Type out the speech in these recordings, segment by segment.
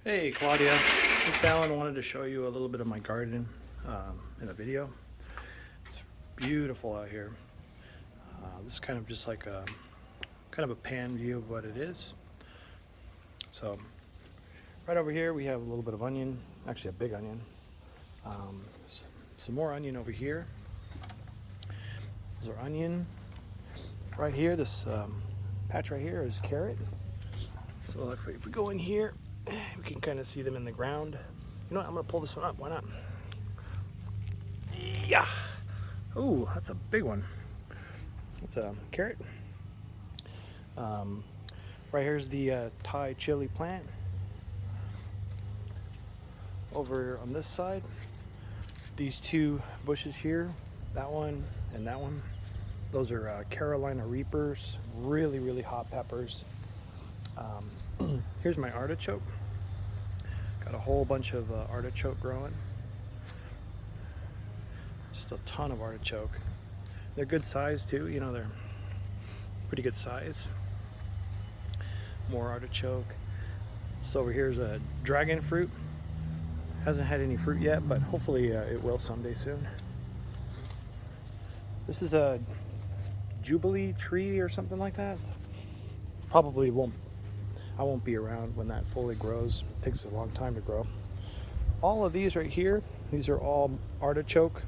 Hey Claudia, it's Alan. I wanted to show you a little bit of my garden in a video. It's beautiful out here. This is kind of just like a pan view of what it is. So right over here we have a little bit of onion, actually a big onion. Some more onion over here. There's our onion. Right here, this patch right here is carrot. So if we go in here, we can kind of see them in the ground. You know what, I'm gonna pull this one up, why not? Yeah. Ooh, that's a big one. It's a carrot. Right here's the Thai chili plant. Over on this side, these two bushes here, that one and that one, those are Carolina Reapers, really hot peppers. Here's my artichoke. Got a whole bunch of artichoke growing. Just a ton of artichoke. They're good size too, you know, they're pretty good size. More artichoke. So over here's a dragon fruit. Hasn't had any fruit yet, but hopefully it will someday soon. This is a Jubilee tree or something like that. Probably I won't be around when that fully grows. It takes a long time to grow. All of these right here, these are all artichoke,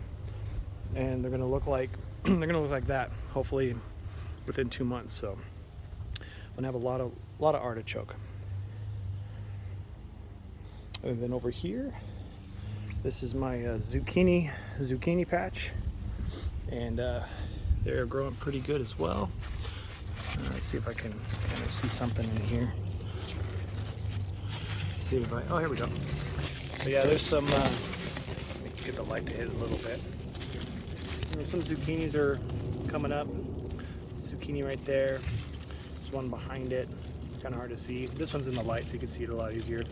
and they're gonna look like that hopefully within 2 months. So I'm gonna have a lot of artichoke. And then over here, this is my zucchini patch, and they're growing pretty good as well. Let's see if I can kind of see something in here. See if oh, here we go. So yeah, there's some, let me get the light to hit it a little bit. Some zucchinis are coming up. Zucchini right there. There's one behind it. It's kind of hard to see. This one's in the light, so you can see it a lot easier.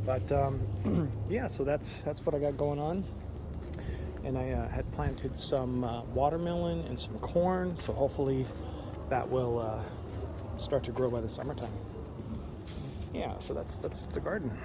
But yeah, so that's what I got going on. And I had planted some watermelon and some corn, so hopefully that will start to grow by the summertime. Yeah, so that's the garden.